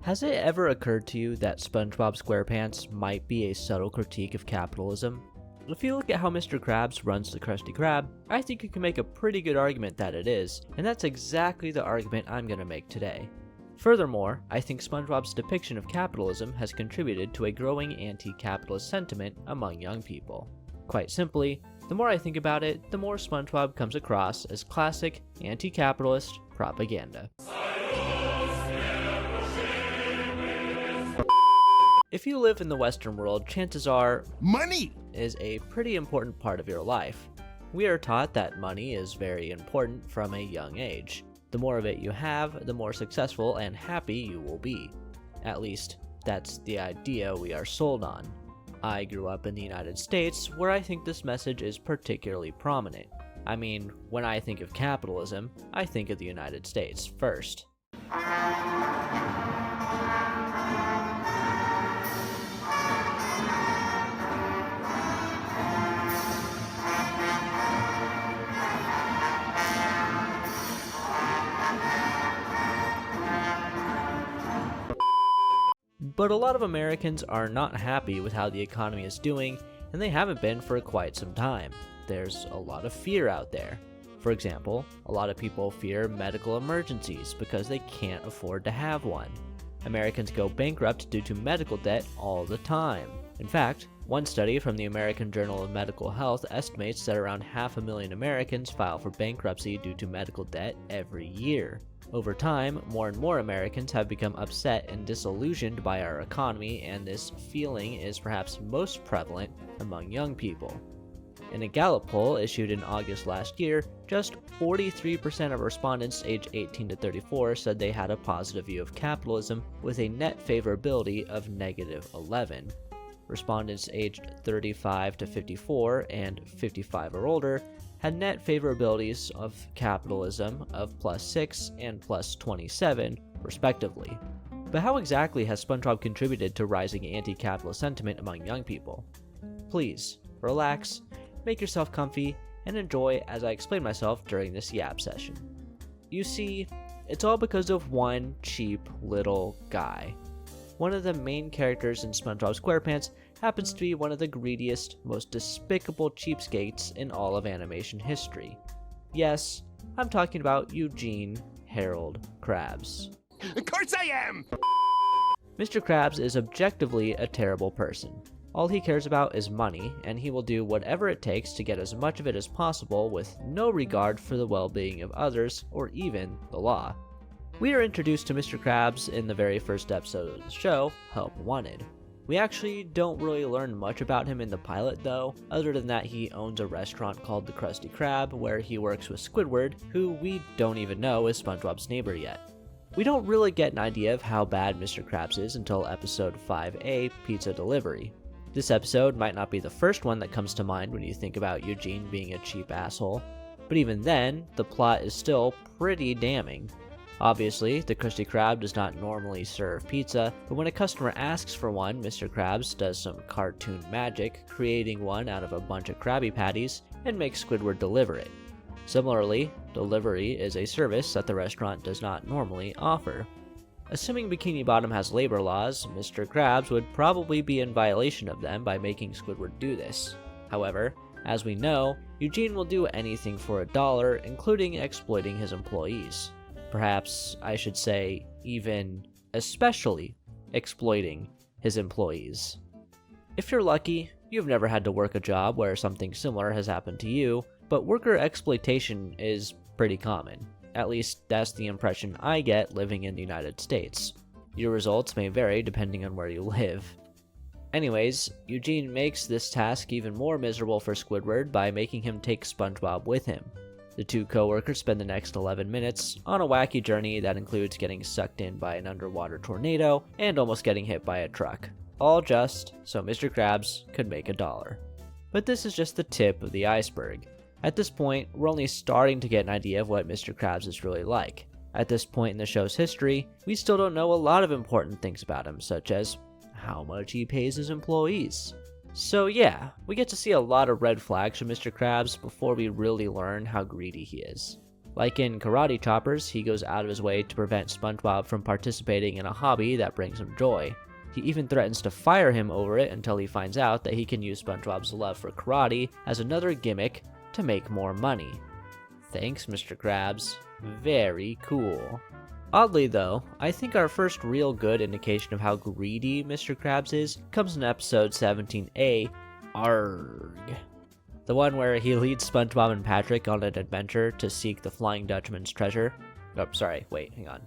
Has it ever occurred to you that Spongebob Squarepants might be a subtle critique of capitalism? If you look at how Mr. Krabs runs the Krusty Krab, I think you can make a pretty good argument that it is, and that's exactly the argument I'm going to make today. Furthermore, I think SpongeBob's depiction of capitalism has contributed to a growing anti-capitalist sentiment among young people. Quite simply, the more I think about it, the more SpongeBob comes across as classic anti-capitalist propaganda. If you live in the Western world, chances are money is a pretty important part of your life. We are taught that money is very important from a young age. The more of it you have, the more successful and happy you will be. At least, that's the idea we are sold on. I grew up in the United States, where I think this message is particularly prominent. I mean, when I think of capitalism, I think of the United States first. But a lot of Americans are not happy with how the economy is doing, and they haven't been for quite some time. There's a lot of fear out there. For example, a lot of people fear medical emergencies because they can't afford to have one. Americans go bankrupt due to medical debt all the time. In fact, one study from the American Journal of Medical Health estimates that around 500,000 Americans file for bankruptcy due to medical debt every year. Over time, more and more Americans have become upset and disillusioned by our economy, and this feeling is perhaps most prevalent among young people. In a Gallup poll issued in August last year, just 43% of respondents aged 18 to 34 said they had a positive view of capitalism, with a net favorability of -11. Respondents aged 35 to 54 and 55 or older had net favorabilities of capitalism of +6 and +27, respectively. But how exactly has SpongeBob contributed to rising anti-capitalist sentiment among young people? Please, relax, make yourself comfy, and enjoy as I explain myself during this yap session. You see, it's all because of one cheap little guy. One of the main characters in SpongeBob SquarePants happens to be one of the greediest, most despicable cheapskates in all of animation history. Yes, I'm talking about Eugene Harold Krabs. Of course I am! Mr. Krabs is objectively a terrible person. All he cares about is money, and he will do whatever it takes to get as much of it as possible with no regard for the well-being of others or even the law. We are introduced to Mr. Krabs in the very first episode of the show, Help Wanted. We actually don't really learn much about him in the pilot though, other than that he owns a restaurant called the Krusty Krab where he works with Squidward, who we don't even know is SpongeBob's neighbor yet. We don't really get an idea of how bad Mr. Krabs is until episode 5A, Pizza Delivery. This episode might not be the first one that comes to mind when you think about Eugene being a cheap asshole, but even then, the plot is still pretty damning. Obviously, the Krusty Krab does not normally serve pizza, but when a customer asks for one, Mr. Krabs does some cartoon magic, creating one out of a bunch of Krabby Patties, and makes Squidward deliver it. Similarly, delivery is a service that the restaurant does not normally offer. Assuming Bikini Bottom has labor laws, Mr. Krabs would probably be in violation of them by making Squidward do this. However, as we know, Eugene will do anything for $1, including exploiting his employees. Perhaps I should say, even especially exploiting his employees. If you're lucky, you've never had to work a job where something similar has happened to you, but worker exploitation is pretty common. At least that's the impression I get living in the United States. Your results may vary depending on where you live. Anyways, Eugene makes this task even more miserable for Squidward by making him take SpongeBob with him. The two co-workers spend the next 11 minutes on a wacky journey that includes getting sucked in by an underwater tornado and almost getting hit by a truck. All just so Mr. Krabs could make $1. But this is just the tip of the iceberg. At this point, we're only starting to get an idea of what Mr. Krabs is really like. At this point in the show's history, we still don't know a lot of important things about him, such as how much he pays his employees. So yeah, we get to see a lot of red flags from Mr. Krabs before we really learn how greedy he is. Like in Karate Choppers, he goes out of his way to prevent SpongeBob from participating in a hobby that brings him joy. He even threatens to fire him over it until he finds out that he can use SpongeBob's love for karate as another gimmick to make more money. Thanks, Mr. Krabs. Very cool. Oddly though, I think our first real good indication of how greedy Mr. Krabs is comes in episode 17A, Arg. The one where he leads SpongeBob and Patrick on an adventure to seek the Flying Dutchman's treasure. Oh, sorry, wait, hang on.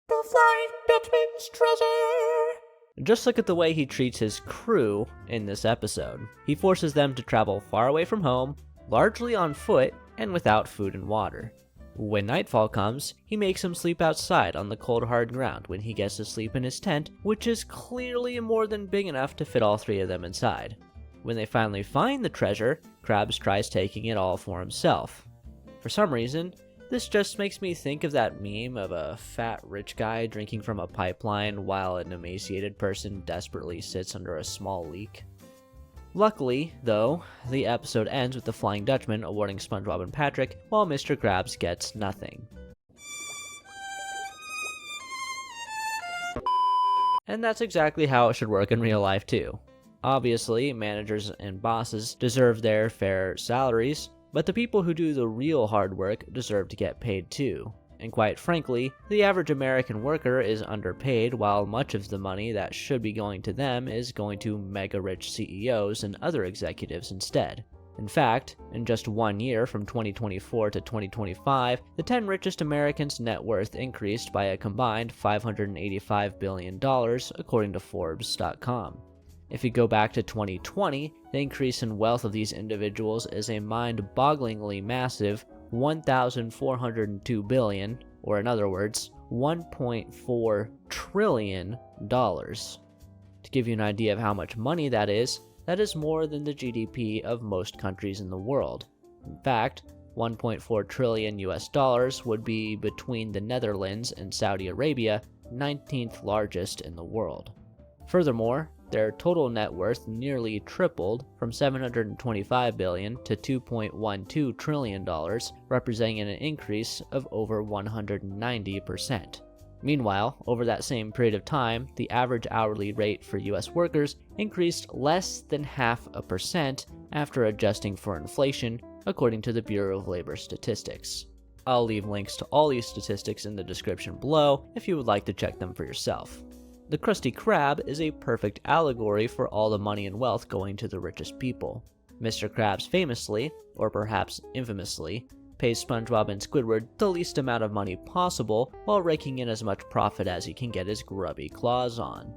The Flying Dutchman's treasure! Just look at the way he treats his crew in this episode. He forces them to travel far away from home, largely on foot, and without food and water. When nightfall comes, he makes them sleep outside on the cold hard ground when he gets to sleep in his tent, which is clearly more than big enough to fit all three of them inside. When they finally find the treasure, Krabs tries taking it all for himself. For some reason, this just makes me think of that meme of a fat rich guy drinking from a pipeline while an emaciated person desperately sits under a small leak. Luckily, though, the episode ends with the Flying Dutchman awarding SpongeBob and Patrick, while Mr. Krabs gets nothing. And that's exactly how it should work in real life too. Obviously, managers and bosses deserve their fair salaries, but the people who do the real hard work deserve to get paid too. And quite frankly, the average American worker is underpaid, while much of the money that should be going to them is going to mega-rich CEOs and other executives instead. In fact, in just 1 year from 2024 to 2025, the 10 richest Americans' net worth increased by a combined $585 billion, according to Forbes.com. If you go back to 2020, the increase in wealth of these individuals is a mind-bogglingly massive $1,402 billion, or in other words, $1.4 trillion. To give you an idea of how much money that is more than the GDP of most countries in the world. In fact, $1.4 trillion US would be between the Netherlands and Saudi Arabia, 19th largest in the world. Furthermore, their total net worth nearly tripled from $725 billion to $2.12 trillion, representing an increase of over 190%. Meanwhile, over that same period of time, the average hourly rate for US workers increased less than 0.5% after adjusting for inflation, according to the Bureau of Labor Statistics. I'll leave links to all these statistics in the description below if you would like to check them for yourself. The Krusty Krab is a perfect allegory for all the money and wealth going to the richest people. Mr. Krabs famously, or perhaps infamously, pays SpongeBob and Squidward the least amount of money possible while raking in as much profit as he can get his grubby claws on.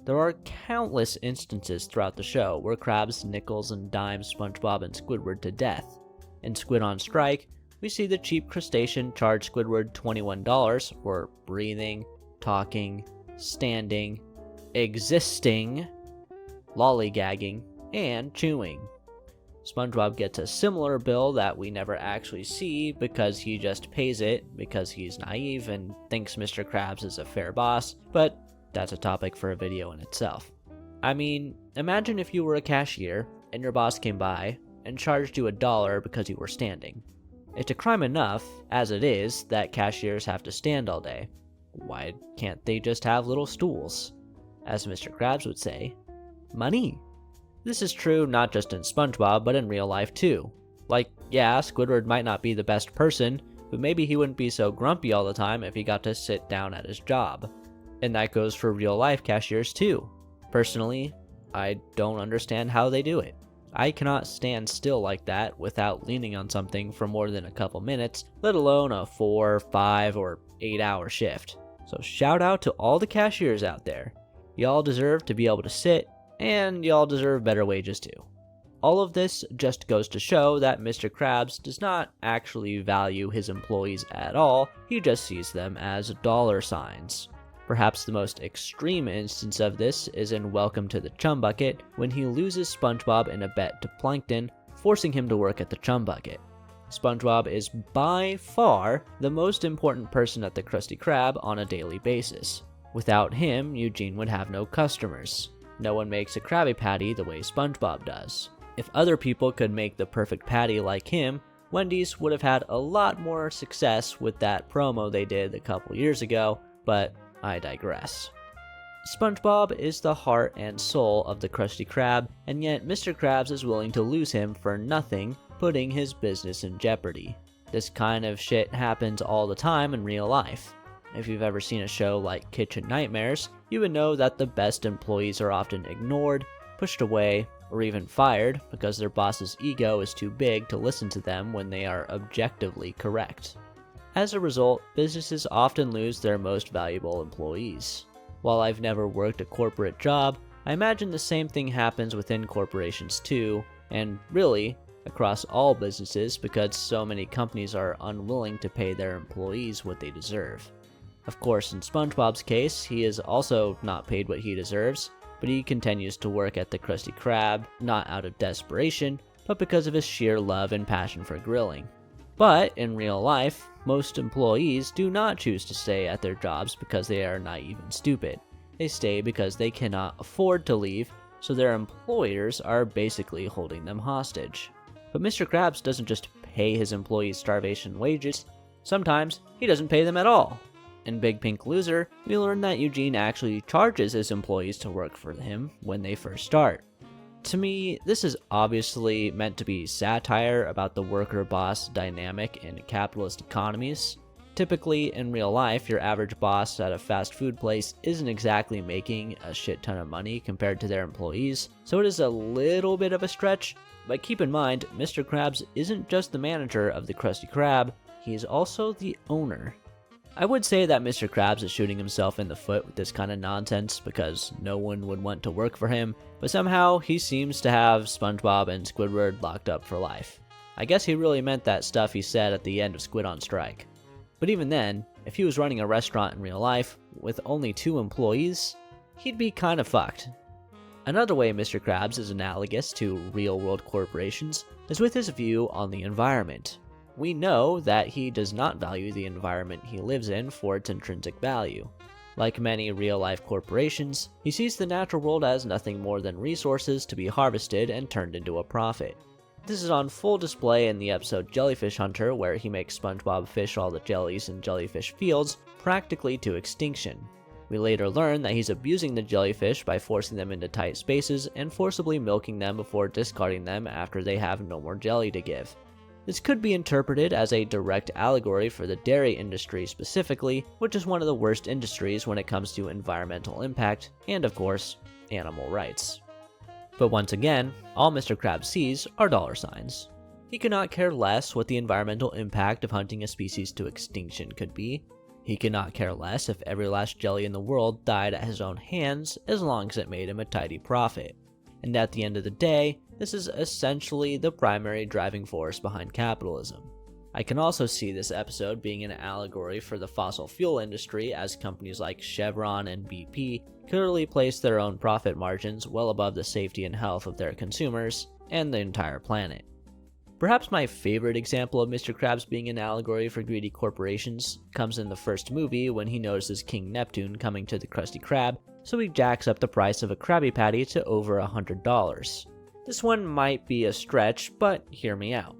There are countless instances throughout the show where Krabs nickels and dimes SpongeBob and Squidward to death. In Squid on Strike, we see the cheap crustacean charge Squidward $21 for breathing, talking, standing, existing, lollygagging, and chewing. SpongeBob gets a similar bill that we never actually see because he just pays it because he's naive and thinks Mr. Krabs is a fair boss, but that's a topic for a video in itself. I mean, imagine if you were a cashier and your boss came by and charged you $1 because you were standing. It's a crime enough, as it is, that cashiers have to stand all day. Why can't they just have little stools? As Mr. Krabs would say, money. This is true not just in SpongeBob, but in real life too. Like, yeah, Squidward might not be the best person, but maybe he wouldn't be so grumpy all the time if he got to sit down at his job. And that goes for real life cashiers too. Personally, I don't understand how they do it. I cannot stand still like that without leaning on something for more than a couple minutes, let alone a 4, 5, or 8 hour shift. So shout out to all the cashiers out there. Y'all deserve to be able to sit, and y'all deserve better wages too. All of this just goes to show that Mr. Krabs does not actually value his employees at all, he just sees them as dollar signs. Perhaps the most extreme instance of this is in Welcome to the Chum Bucket, when he loses SpongeBob in a bet to Plankton, forcing him to work at the Chum Bucket. SpongeBob is by far the most important person at the Krusty Krab on a daily basis. Without him, Eugene would have no customers. No one makes a Krabby Patty the way SpongeBob does. If other people could make the perfect patty like him, Wendy's would have had a lot more success with that promo they did a couple years ago, but I digress. SpongeBob is the heart and soul of the Krusty Krab, and yet Mr. Krabs is willing to lose him for nothing, putting his business in jeopardy. This kind of shit happens all the time in real life. If you've ever seen a show like Kitchen Nightmares, you would know that the best employees are often ignored, pushed away, or even fired because their boss's ego is too big to listen to them when they are objectively correct. As a result, businesses often lose their most valuable employees. While I've never worked a corporate job, I imagine the same thing happens within corporations too, and really, across all businesses because so many companies are unwilling to pay their employees what they deserve. Of course, in SpongeBob's case, he is also not paid what he deserves, but he continues to work at the Krusty Krab, not out of desperation, but because of his sheer love and passion for grilling. But in real life, most employees do not choose to stay at their jobs because they are naive and stupid. They stay because they cannot afford to leave, so their employers are basically holding them hostage. But Mr. Krabs doesn't just pay his employees starvation wages, sometimes he doesn't pay them at all. In Big Pink Loser, we learn that Eugene actually charges his employees to work for him when they first start. To me, this is obviously meant to be satire about the worker-boss dynamic in capitalist economies. Typically, in real life, your average boss at a fast food place isn't exactly making a shit ton of money compared to their employees, so it is a little bit of a stretch, but keep in mind, Mr. Krabs isn't just the manager of the Krusty Krab, he is also the owner. I would say that Mr. Krabs is shooting himself in the foot with this kind of nonsense because no one would want to work for him, but somehow he seems to have SpongeBob and Squidward locked up for life. I guess he really meant that stuff he said at the end of Squid on Strike. But even then, if he was running a restaurant in real life with only 2 employees, he'd be kind of fucked. Another way Mr. Krabs is analogous to real-world corporations is with his view on the environment. We know that he does not value the environment he lives in for its intrinsic value. Like many real-life corporations, he sees the natural world as nothing more than resources to be harvested and turned into a profit. This is on full display in the episode Jellyfish Hunter, where he makes SpongeBob fish all the jellies in jellyfish fields practically to extinction. We later learn that he's abusing the jellyfish by forcing them into tight spaces and forcibly milking them before discarding them after they have no more jelly to give. This could be interpreted as a direct allegory for the dairy industry specifically, which is one of the worst industries when it comes to environmental impact and, of course, animal rights. But once again, all Mr. Krabs sees are dollar signs. He could not care less what the environmental impact of hunting a species to extinction could be. He could not care less if every last jelly in the world died at his own hands as long as it made him a tidy profit. And at the end of the day, this is essentially the primary driving force behind capitalism. I can also see this episode being an allegory for the fossil fuel industry, as companies like Chevron and BP clearly place their own profit margins well above the safety and health of their consumers and the entire planet. Perhaps my favorite example of Mr. Krabs being an allegory for greedy corporations comes in the first movie when he notices King Neptune coming to the Krusty Krab, so he jacks up the price of a Krabby Patty to over $100. This one might be a stretch, but hear me out.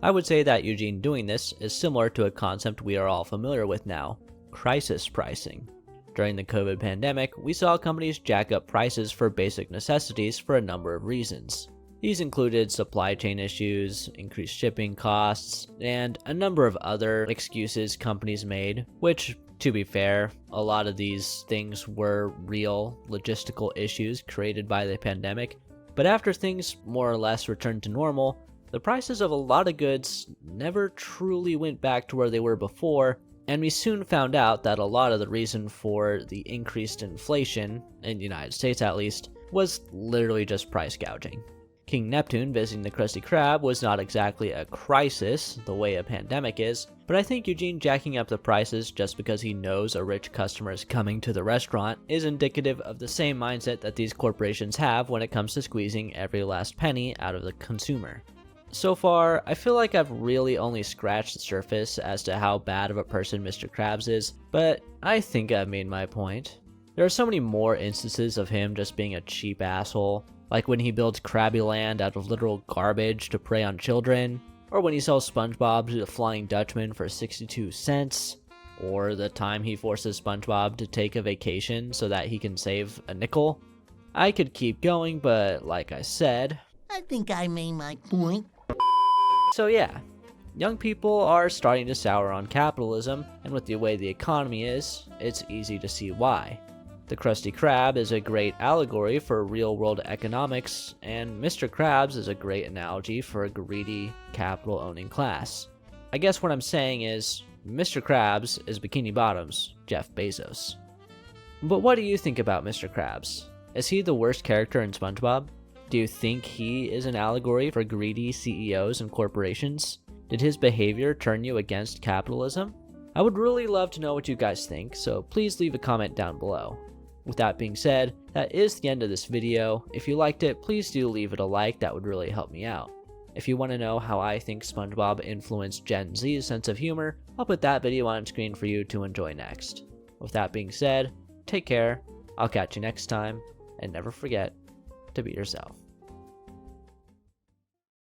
I would say that Eugene doing this is similar to a concept we are all familiar with now, crisis pricing. During the COVID pandemic, we saw companies jack up prices for basic necessities for a number of reasons. These included supply chain issues, increased shipping costs, and a number of other excuses companies made, which, to be fair, a lot of these things were real logistical issues created by the pandemic. But after things more or less returned to normal, the prices of a lot of goods never truly went back to where they were before, and we soon found out that a lot of the reason for the increased inflation, in the United States at least, was literally just price gouging. King Neptune visiting the Krusty Krab was not exactly a crisis the way a pandemic is, but I think Eugene jacking up the prices just because he knows a rich customer is coming to the restaurant is indicative of the same mindset that these corporations have when it comes to squeezing every last penny out of the consumer. So far, I feel like I've really only scratched the surface as to how bad of a person Mr. Krabs is, but I think I've made my point. There are so many more instances of him just being a cheap asshole, like when he builds Krabby Land out of literal garbage to prey on children, or when he sells SpongeBob to the Flying Dutchman for 62 cents, or the time he forces SpongeBob to take a vacation so that he can save a nickel. I could keep going, but like I said, I think I made my point. So yeah, young people are starting to sour on capitalism, and with the way the economy is, it's easy to see why. The Krusty Krab is a great allegory for real-world economics, and Mr. Krabs is a great analogy for a greedy, capital-owning class. I guess what I'm saying is, Mr. Krabs is Bikini Bottom's Jeff Bezos. But what do you think about Mr. Krabs? Is he the worst character in SpongeBob? Do you think he is an allegory for greedy CEOs and corporations? Did his behavior turn you against capitalism? I would really love to know what you guys think, so please leave a comment down below. With that being said, that is the end of this video. If you liked it, please do leave it a like, that would really help me out. If you want to know how I think SpongeBob influenced Gen Z's sense of humor, I'll put that video on screen for you to enjoy next. With that being said, take care, I'll catch you next time, and never forget to be yourself.